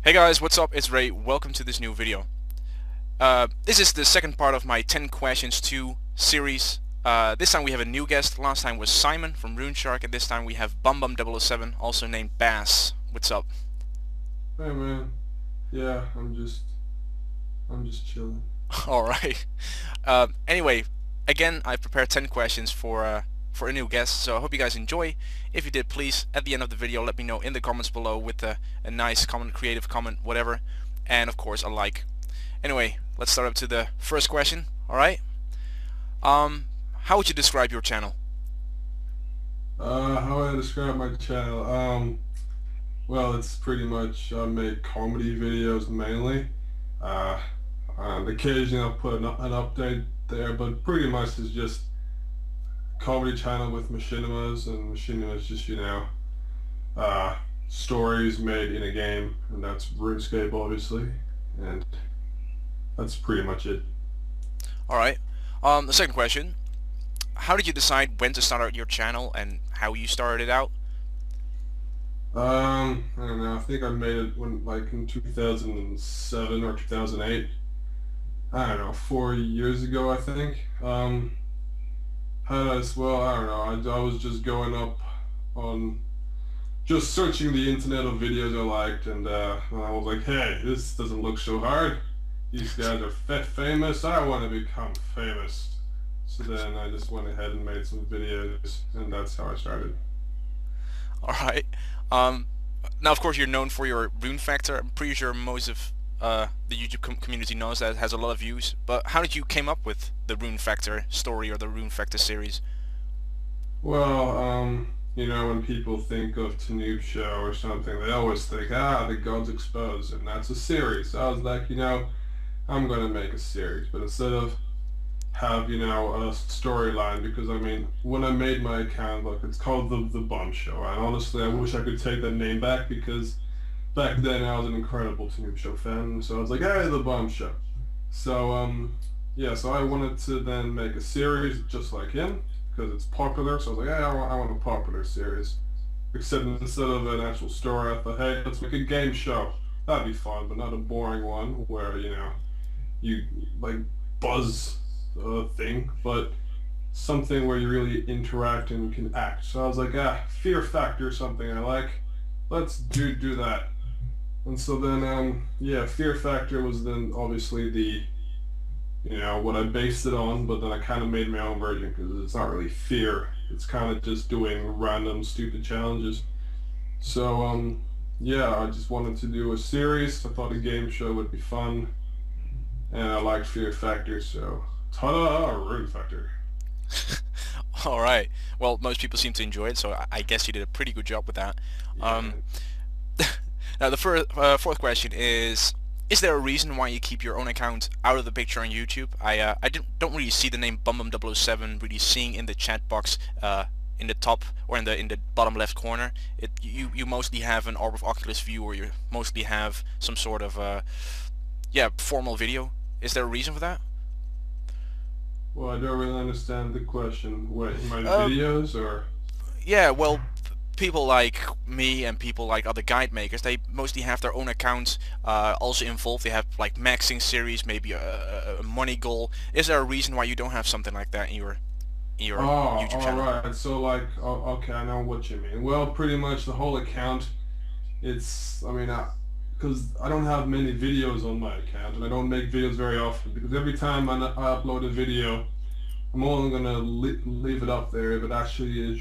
Hey guys, what's up? It's Ray. Welcome to this new video. This is the second part of my 10 Questions 2 series. This time we have a new guest. Last time was Simon from RuneShark, and this time we have BumBum007, also named Bass. What's up? Hey man, yeah, I'm just chilling. Alright. Anyway, again, I've prepared 10 questions for a new guest, so I hope you guys enjoy. If you did, please, at the end of the video, let me know in the comments below with a nice comment, creative comment, whatever, and of course a like. Anyway, let's start up to the first question. Alright. How would you describe your channel? How would I describe my channel? Well, it's pretty much I make comedy videos mainly. Uh, and occasionally I'll put an update there, but pretty much it's just comedy channel with machinimas, and machinimas just uh, stories made in a game, and that's RuneScape obviously, and that's pretty much it. Alright. The second question. How did you decide when to start out your channel and how you started it out? I don't know. I think I made it when, like, in 2007 or 2008. I don't know, 4 years ago, I think. Well, I don't know. I was just going up on, just searching the internet of videos I liked, and I was like, hey, this doesn't look so hard. These guys are famous. I want to become famous. So then I just went ahead and made some videos, and that's how I started. Alright. Um, Now, of course, you're known for your rune factor. I'm pretty sure most of the YouTube community knows that it has a lot of views. But how did you came up with the rune factor story or the rune factor series? Well, when people think of TheBumShow or something, they always think, the gods exposed, and that's a series. So I was like, I'm gonna make a series, but instead of have, a storyline, because I mean, when I made my account, look, it's called the BumShow, and honestly, I wish I could take that name back, because back then I was an incredible TheBumShow fan, so I was like, hey, the BumShow. So, yeah, so I wanted to then make a series just like him, because it's popular, so I was like, hey, I want a popular series. Except instead of an actual story, I thought, hey, let's make a game show. That'd be fun, but not a boring one where, you, like, buzz thing, but something where you really interact and can act. So I was like, fear factor is something I like. Let's do that. And so then, yeah, fear factor was then obviously what I based it on, but then I kind of made my own version because it's not really fear. It's kind of just doing random stupid challenges. So, yeah, I just wanted to do a series. I thought a game show would be fun, and I liked fear factor, so ta-da, rune factor. Alright. Well, most people seem to enjoy it, so I guess you did a pretty good job with that. Yeah, Um, man. Now, the fourth question is there a reason why you keep your own account out of the picture on YouTube? I don't really see the name BumBum007 really seeing in the chat box in the top or in the bottom left corner. You mostly have an Orb of Oculus view, or you mostly have some sort of yeah, formal video. Is there a reason for that? Well, I don't really understand the question. What, in my Uh, videos, or? yeah, well, people like me and people like other guide makers, they mostly have their own accounts also involved. They have like maxing series, maybe a money goal. Is there a reason why you don't have something like that in your Oh, YouTube all channel? right. So, like, oh, okay, I know what you mean. Well, pretty much the whole account, I mean, because I don't have many videos on my account, and I don't make videos very often, because every time I upload a video, I'm only gonna leave it up there if it actually is,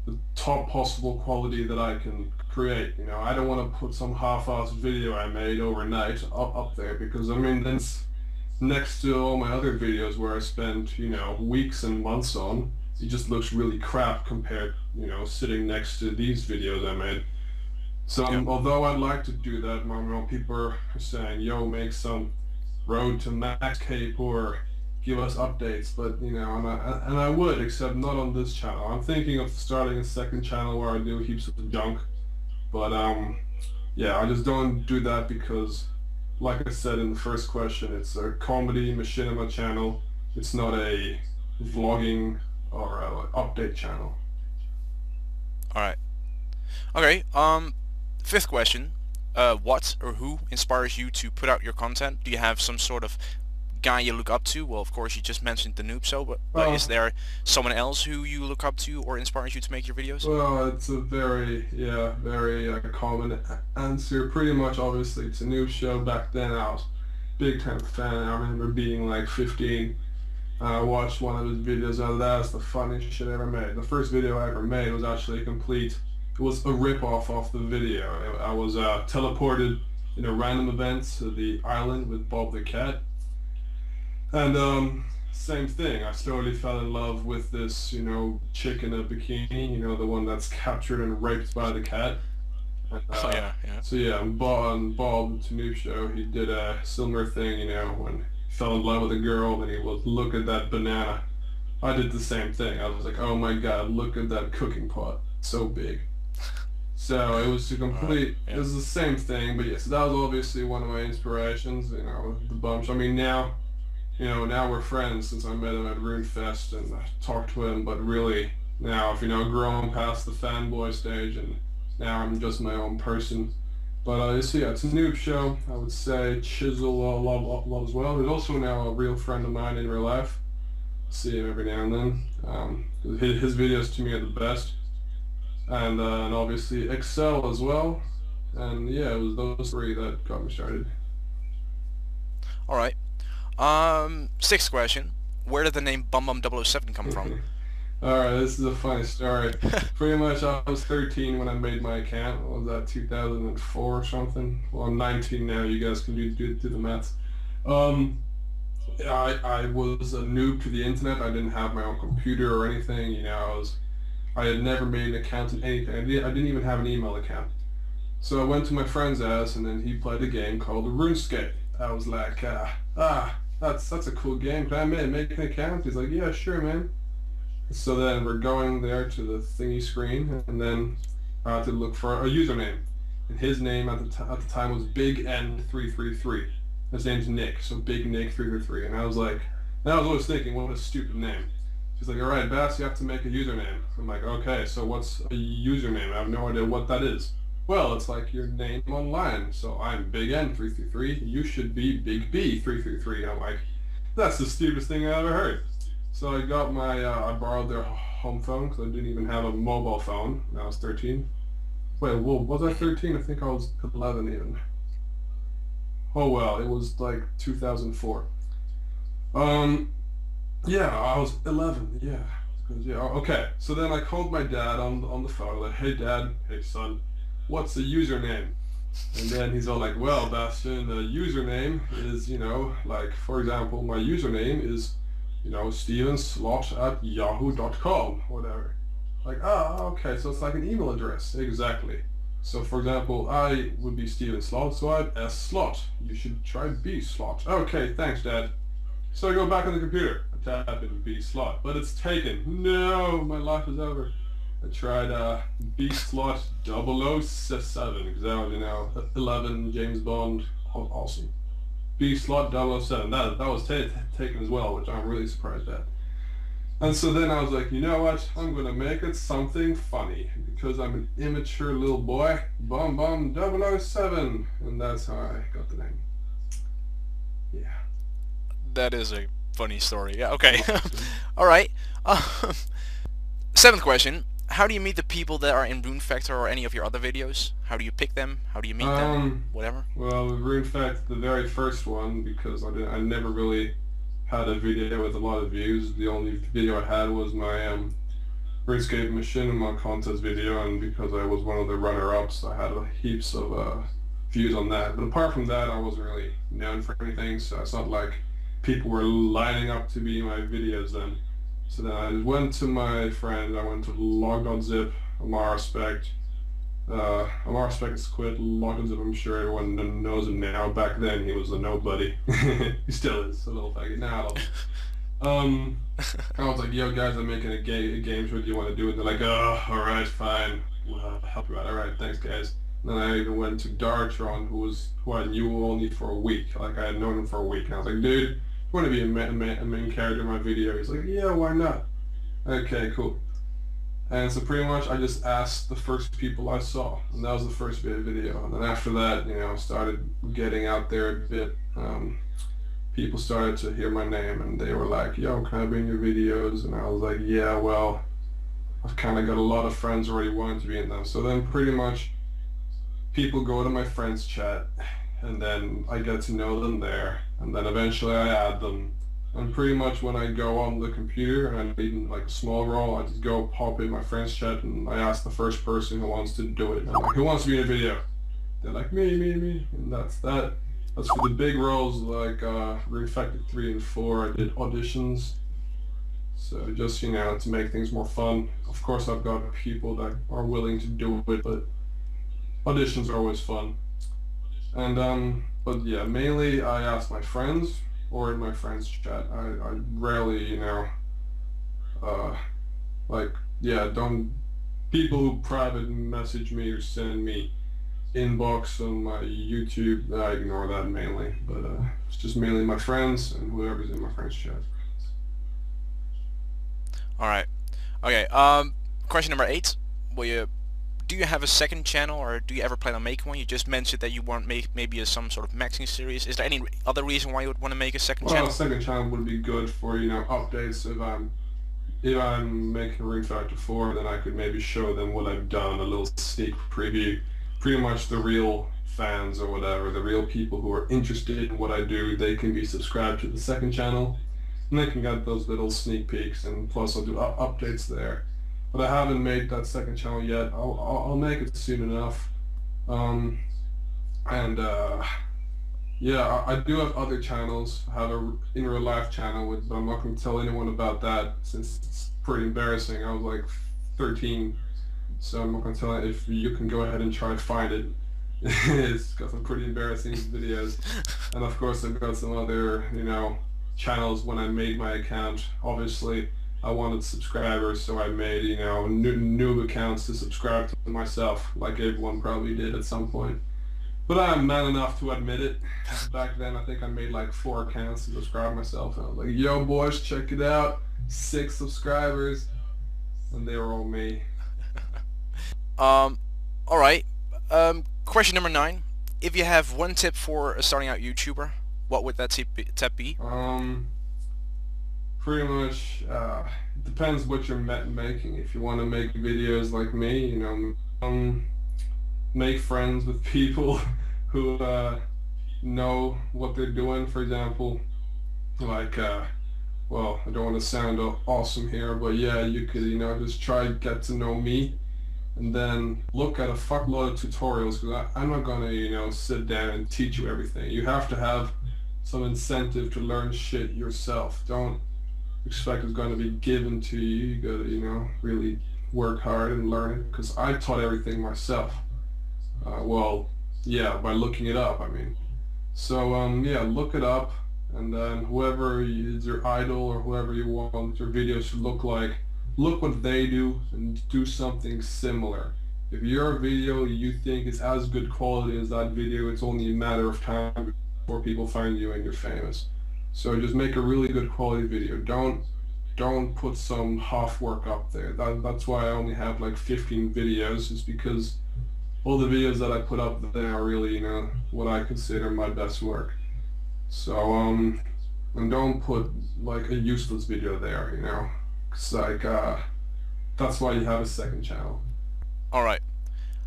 the top possible quality that I can create. I don't want to put some half-assed video I made overnight up there, because I mean, then next to all my other videos where I spent, weeks and months on, it just looks really crap compared, sitting next to these videos I made. So, Yeah. although I'd like to do that, people are saying, yo, make some road to max cape or give us updates, but and I would, except not on this channel. I'm thinking of starting a second channel where I do heaps of junk, but yeah, I just don't do that because, like I said in the first question, it's a comedy machinima channel. It's not a vlogging or a update channel. All right. Okay. Fifth question. what or who inspires you to put out your content? Do you have some sort of guy you look up to? Well, of course, you just mentioned the Noob Show, but is Well, there someone else who you look up to or inspires you to make your videos? well, it's a very, yeah, very common answer. Pretty much, obviously, it's a new show. Back then, I was big time fan. I remember being like 15. I watched one of his videos, and that's the funniest shit I ever made. The first video I ever made was actually complete. It was a rip-off of the video. I was teleported in a random event to the island with Bob the cat. And same thing. I slowly fell in love with this, chick in a bikini, the one that's captured and raped by the cat. And, Oh yeah, yeah. so yeah, Bob the Noob Show, he did a similar thing, when he fell in love with a girl and he would look at that banana. I did the same thing. I was like, oh my god, look at that cooking pot. It's so big. So it was it Yeah. was the same thing, but yes, that was obviously one of my inspirations, the bumps. I mean, now we're friends since I met him at RuneFest and I talked to him, but really now I've, grown past the fanboy stage and now I'm just my own person. But so yeah, it's a noob show. I would say Chisel a lot as well. He's also now a real friend of mine in real life. See him every now and then. His videos to me are the best. And obviously Excel as well. And yeah, it was those three that got me started. All right. Sixth question. Where did the name BumBum007 come from? Alright, this is a funny story. Pretty much I was 13 when I made my account. What was that, 2004 or something? Well, I'm 19 now. You guys can do the maths. I was a noob to the internet. I didn't have my own computer or anything. I had never made an account in anything. I didn't even have an email account. So I went to my friend's house and then he played a game called RuneScape. I was like, that's a cool game. Can I make an account? He's like, yeah, sure, man. So then we're going there to the thingy screen, and then I had to look for a username. And his name at the time was Big N333. His name's Nick, so Big Nick 333. And I was always thinking, what a stupid name. She's like, all right, Bass, you have to make a username. I'm like, okay, so what's a username? I have no idea what that is. Well, it's like your name online. So I'm Big N333. You should be Big B333. And I'm like, that's the stupidest thing I ever heard. So I got I borrowed their home phone because I didn't even have a mobile phone when I was 13. Wait, well, was I 13? I think I was 11 even. Oh well, it was like 2004. Yeah, I was 11, yeah. Yeah, okay. So then I called my dad on the phone, like, hey dad, hey son, what's the username? And then he's all like, well, Bastian, the username is, like, for example, my username is stevenslot@yahoo.com, whatever. Like, okay, so it's like an email address, exactly. So for example, I would be Steven Slot, so I'd S Slot. You should try B Slot. Okay, thanks, Dad. So I go back on the computer, I tap in B Slot, but it's taken. No, my life is over. I tried B Slot 007, because that was, 11, James Bond, awesome. B Slot 007. That was taken as well, which I'm really surprised at. And so then I was like, you know what? I'm gonna make it something funny because I'm an immature little boy. BumBum007, and that's how I got the name. Yeah. That is a funny story. Yeah. Okay. All right. Seventh question. How do you meet the people that are in Rune Factor or any of your other videos? How do you pick them? How do you meet them? Whatever. Well, with Rune Factor, the very first one, because I never really had a video with a lot of views. The only video I had was my RuneScape Machinima contest video, and because I was one of the runner-ups, I had heaps of views on that. But apart from that, I wasn't really known for anything, so it's not like people were lining up to be in my videos then. So then I went to my friend, I went to log.zip, Amar Respect. Amar Respect is quit, log.zip, I'm sure everyone knows him now. Back then he was a nobody. He still is, a little faggot. Now I was like, yo guys, I'm making a game show, do you want to do it? They're like, oh, alright, fine. Well, I'll help you out. Alright, thanks guys. And then I even went to Dartron, who I knew only for a week. Like, I had known him for a week. And I was like, dude, you want to be a main character in my video? He's like, yeah, why not? Okay, cool. And so pretty much I just asked the first people I saw, and that was the first video. And then after that, started getting out there a bit. People started to hear my name, and they were like, "Yo, can I be in your videos?" And I was like, "Yeah, well, I've kind of got a lot of friends already wanting to be in them." So then pretty much people go to my friends chat, and then I get to know them there, and then eventually I add them. And pretty much when I go on the computer and I need like a small role, I just go pop in my friends chat and I ask the first person who wants to do it. And I'm like, "Who wants to be in a video?" They're like, me. And that's that. As for the big roles like Rune Factor 3 and 4, I did auditions. So just, to make things more fun. Of course I've got people that are willing to do it, but auditions are always fun. And but yeah, mainly I ask my friends or in my friends chat. I rarely, like, yeah, don't, people who private message me or send me inbox on my YouTube, I ignore that mainly, but it's just mainly my friends and whoever's in my friends chat. Alright. Okay, question number 8. Do you have a second channel, or do you ever plan on making one? You just mentioned that you want maybe some sort of maxing series. Is there any other reason why you would want to make a second channel? Well, a second channel would be good for, updates. If I'm making Ring Factor 4, then I could maybe show them what I've done, a little sneak preview. Pretty much the real fans or whatever, the real people who are interested in what I do, they can be subscribed to the second channel, and they can get those little sneak peeks, and plus I'll do updates there. But I haven't made that second channel yet. I'll make it soon enough. Yeah, I do have other channels. I have a in real life channel, but I'm not going to tell anyone about that since it's pretty embarrassing. I was like 13, so I'm not going to tell it. If you can go ahead and try to find it. It's got some pretty embarrassing videos. And of course I've got some other, channels. When I made my account, obviously I wanted subscribers, so I made, new accounts to subscribe to myself, like everyone probably did at some point. But I'm man enough to admit it. Back then, I think I made like 4 accounts to subscribe myself, and I was like, "Yo, boys, check it out, 6 subscribers," and they were all me. All right. Question number 9. If you have one tip for a starting out YouTuber, what would that tip be? Pretty much, it depends what you're making. If you want to make videos like me, make friends with people who know what they're doing. For example, like, well, I don't want to sound awesome here, but yeah, you could, just try to get to know me, and then look at a fuckload of tutorials, because I'm not gonna, sit down and teach you everything. You have to have some incentive to learn shit yourself. Don't expect it's going to be given to you. You gotta, really work hard and learn it, because I taught everything myself. Well, yeah, by looking it up, I mean. So, yeah, look it up, and then whoever is your idol or whoever you want your videos to look like, look what they do and do something similar. If your video you think is as good quality as that video, it's only a matter of time before people find you and you're famous. So just make a really good quality video. Don't put some half work up there. That's why I only have like 15 videos, is because all the videos that I put up there are really, what I consider my best work. So, and don't put like a useless video there, It's like, that's why you have a second channel. Alright.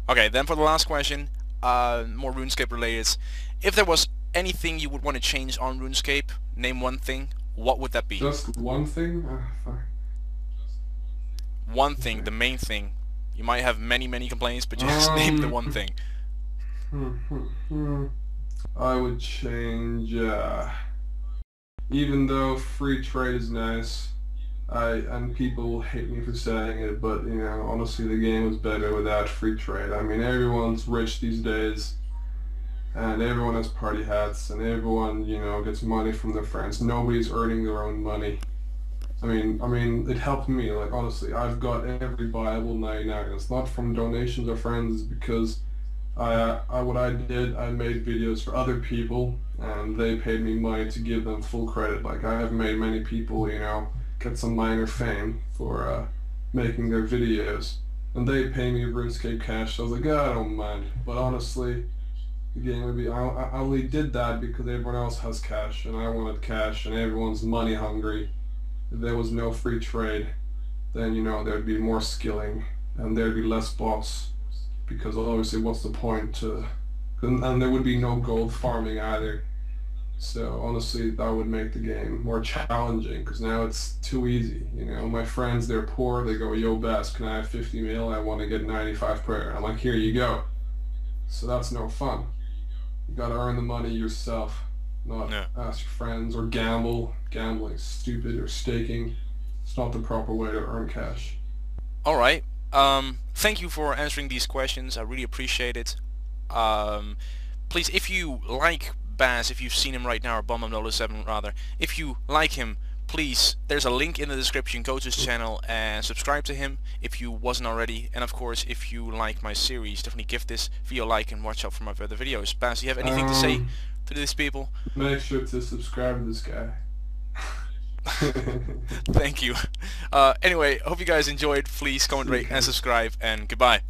Okay, then for the last question, more RuneScape related. If there was anything you would want to change on RuneScape, name one thing, what would that be? Just one thing? One thing, the main thing. You might have many complaints, but just name the one thing. I would change, even though free trade is nice, and people will hate me for saying it, but honestly the game was better without free trade. I mean, everyone's rich these days, and everyone has party hats, and everyone, gets money from their friends. Nobody's earning their own money. I mean, it helped me. Like, honestly, I've got every viable 99. It's not from donations or friends, it's because what I did, I made videos for other people, and they paid me money to give them full credit. Like, I have made many people, get some minor fame for making their videos, and they pay me RuneScape cash. So I was like, I don't mind. But honestly, the game would be. I only did that because everyone else has cash, and I wanted cash, and everyone's money hungry. If there was no free trade, then there'd be more skilling, and there'd be less boss. Because obviously, what's the point to? And there would be no gold farming either. So honestly, that would make the game more challenging because now it's too easy. My friends, they're poor. They go, "Yo, Bass, can I have 50 mil? I want to get 95 per." I'm like, "Here you go." So that's no fun. You gotta earn the money yourself, not Yeah. ask your friends or gamble. Gambling's stupid, or staking. It's not the proper way to earn cash. All right. Thank you for answering these questions. I really appreciate it. Um, Please, if you like Baz, if you've seen him right now, or BumBum007 rather, if you like him, please, there's a link in the description. Go to his channel and subscribe to him if you wasn't already. And of course, if you like my series, definitely give this video a like and watch out for my further videos. Baz, do you have anything to say Um, to these people? Make sure to subscribe to this guy. Thank you. Anyway, hope you guys enjoyed. Please comment, See you rate, and guys. subscribe, and goodbye.